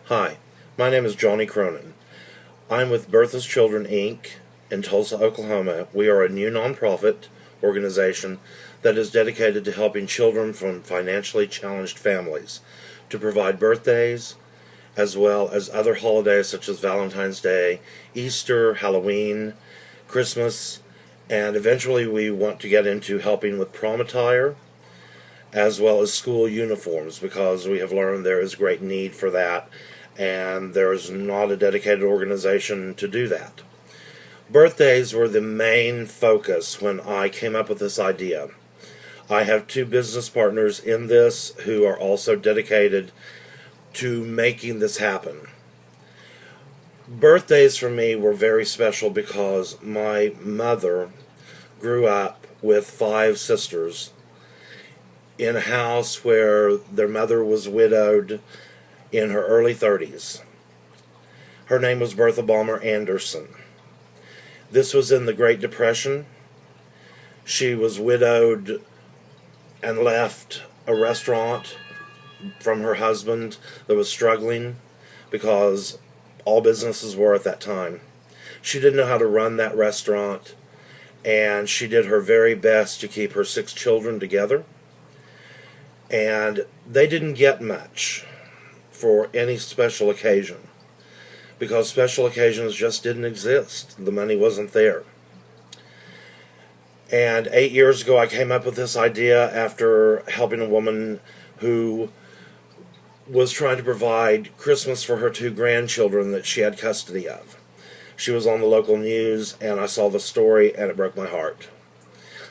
Hi, my name is Johnny Cronin. I'm with Bertha's Children, Inc. in Tulsa, Oklahoma. We are a new nonprofit organization that is dedicated to helping children from financially challenged families to provide birthdays as well as other holidays such as Valentine's Day, Easter, Halloween, Christmas, and eventually we want to get into helping with prom attire as well as school uniforms because we have learned there is great need for that and there is not a dedicated organization to do that. Birthdays were the main focus when I came up with this idea. I have two business partners in this who are also dedicated to making this happen. Birthdays for me were very special because my mother grew up with 5 sisters in a house where their mother was widowed in her early 30s. Her name was Bertha Anderson. This was in the Great Depression. She was widowed and left a restaurant from her husband that was struggling because all businesses were at that time. She didn't know how to run that restaurant, and she did her very best to keep her 6 children together. And they didn't get much for any special occasion because special occasions just didn't exist. The money wasn't there. And 8 years ago I came up with this idea after helping a woman who was trying to provide Christmas for her 2 grandchildren that she had custody of. She was on the local news and I saw the story and it broke my heart.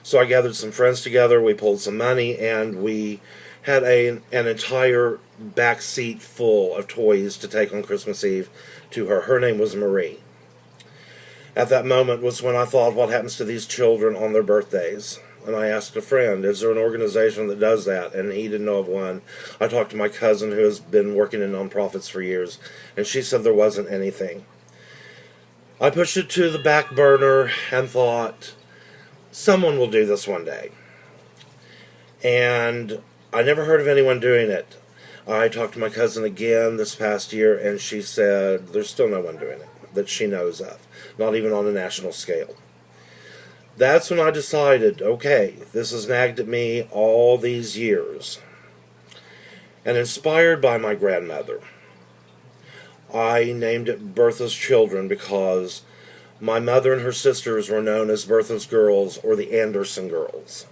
So I gathered some friends together, we pulled some money, and we had an entire back seat full of toys to take on Christmas Eve to her. Her name was Marie. At that moment was when I thought, what happens to these children on their birthdays? And I asked a friend, is there an organization that does that? And he didn't know of one. I talked to my cousin who has been working in nonprofits for years, and she said there wasn't anything. I pushed it to the back burner and thought, someone will do this one day. And I never heard of anyone doing it. I talked to my cousin again this past year, and she said there's still no one doing it that she knows of, not even on a national scale. That's when I decided, okay, this has nagged at me all these years. And inspired by my grandmother, I named it Bertha's Children because my mother and her sisters were known as Bertha's Girls or the Anderson Girls.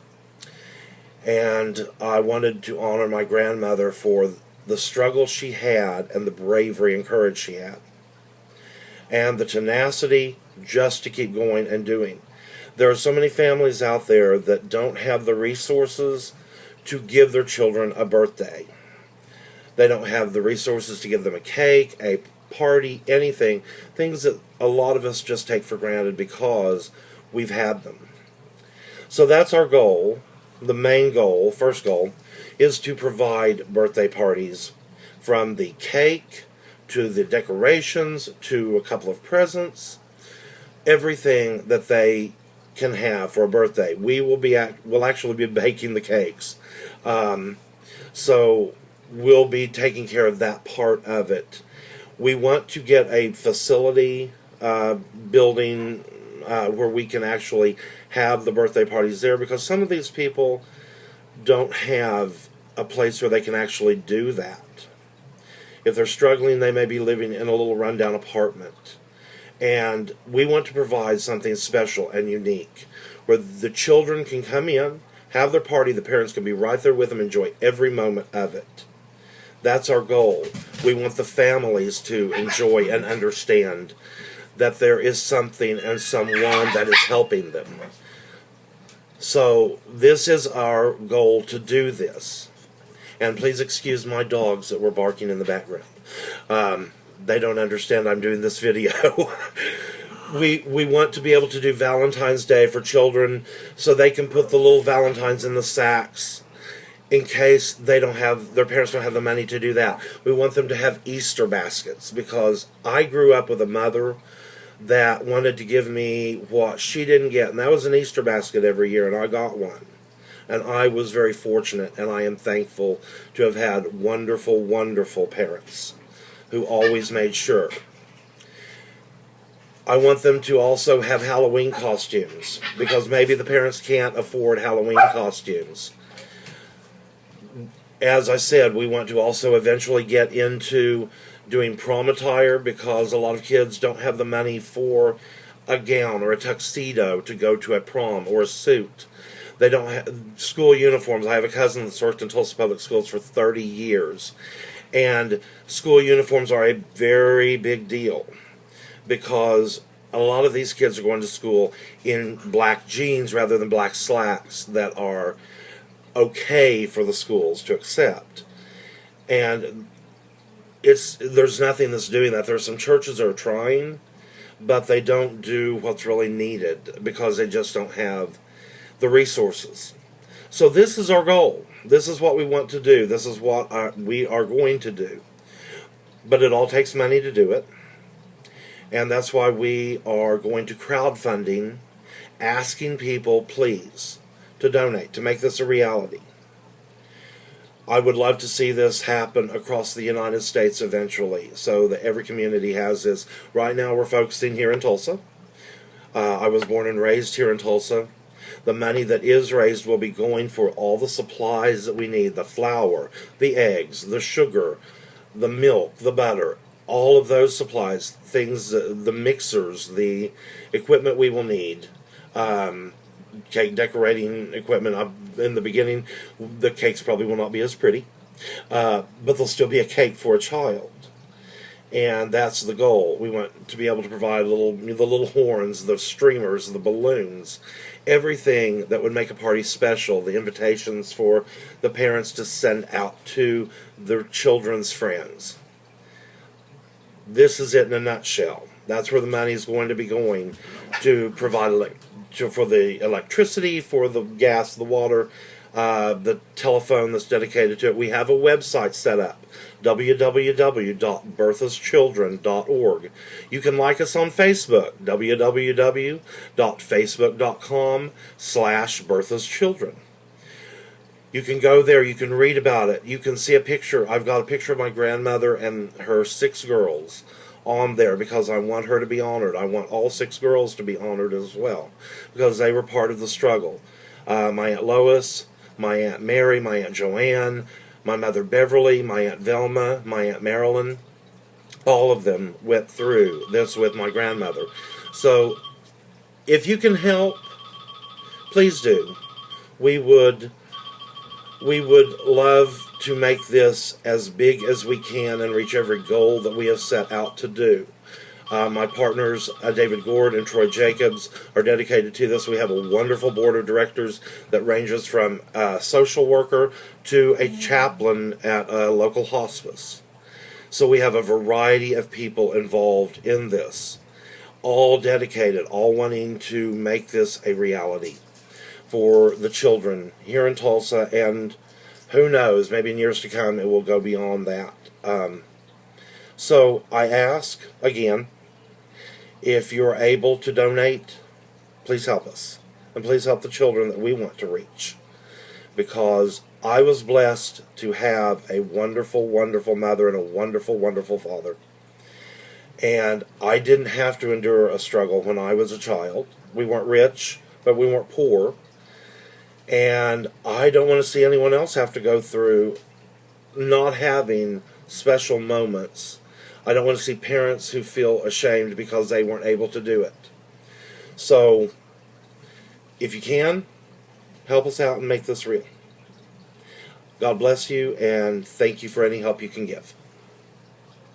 And I wanted to honor my grandmother for the struggle she had and the bravery and courage she had. And the tenacity just to keep going and doing. There are so many families out there that don't have the resources to give their children a birthday. They don't have the resources to give them a cake, a party, anything. Things that a lot of us just take for granted because we've had them. So that's our goal. The main goal, first goal, is to provide birthday parties, from the cake to the decorations to a couple of presents, everything that they can have for a birthday. We'll actually be baking the cakes, so we'll be taking care of that part of it. We want to get a facility building where we can actually have the birthday parties there, because some of these people don't have a place where they can actually do that. If they're struggling, they may be living in a little rundown apartment. And we want to provide something special and unique where the children can come in, have their party, the parents can be right there with them, enjoy every moment of it. That's our goal. We want the families to enjoy and understand that there is something and someone that is helping them. So this is our goal, to do this. And please excuse my dogs that were barking in the background. They don't understand I'm doing this video. We want to be able to do Valentine's Day for children so they can put the little Valentines in the sacks in case their parents don't have the money to do that. We want them to have Easter baskets, because I grew up with a mother that wanted to give me what she didn't get, and that was an Easter basket every year, and I got one. And I was very fortunate, and I am thankful to have had wonderful, wonderful parents who always made sure. I want them to also have Halloween costumes, because maybe the parents can't afford Halloween costumes. As I said, we want to also eventually get into doing prom attire, because a lot of kids don't have the money for a gown or a tuxedo to go to a prom, or a suit. They don't have school uniforms. I have a cousin that's worked in Tulsa Public Schools for 30 years. And school uniforms are a very big deal, because a lot of these kids are going to school in black jeans rather than black slacks that are okay for the schools to accept. And there's nothing that's doing that. There's some churches that are trying, but they don't do what's really needed because they just don't have the resources. So this is our goal. This is what we want to do. This is what we are going to do. But it all takes money to do it. And that's why we are going to crowdfunding, asking people, please, to donate, to make this a reality. I would love to see this happen across the United States eventually, so that every community has this. Right now we're focusing here in Tulsa. I was born and raised here in Tulsa. The money that is raised will be going for all the supplies that we need, the flour, the eggs, the sugar, the milk, the butter, all of those supplies, things, the mixers, the equipment we will need, cake decorating equipment. In the beginning, the cakes probably will not be as pretty, but they'll still be a cake for a child. And that's the goal. We want to be able to provide the little horns, the streamers, the balloons, everything that would make a party special, the invitations for the parents to send out to their children's friends. This is it in a nutshell. That's where the money is going to be going, to provide for the electricity, for the gas, the water, the telephone that's dedicated to it. We have a website set up, www.berthaschildren.org. You can like us on Facebook, www.facebook.com/berthaschildren. You can go there, you can read about it, you can see a picture. I've got a picture of my grandmother and her 6 girls on there because I want her to be honored. I want all 6 girls to be honored as well, because they were part of the struggle. My Aunt Lois, my Aunt Mary, my Aunt Joanne, my mother Beverly, my Aunt Velma, my Aunt Marilyn, all of them went through this with my grandmother. So if you can help, please do. We would love to make this as big as we can and reach every goal that we have set out to do. My partners, David Gord and Troy Jacobs, are dedicated to this. We have a wonderful board of directors that ranges from a social worker to a chaplain at a local hospice. So we have a variety of people involved in this, all dedicated, all wanting to make this a reality for the children here in Tulsa, and who knows, maybe in years to come it will go beyond that. So I ask again, if you're able to donate, please help us, and please help the children that we want to reach, because I was blessed to have a wonderful, wonderful mother and a wonderful, wonderful father, and I didn't have to endure a struggle when I was a child. We weren't rich, but we weren't poor. And I don't want to see anyone else have to go through not having special moments. I don't want to see parents who feel ashamed because they weren't able to do it. So, if you can, help us out and make this real. God bless you, and thank you for any help you can give.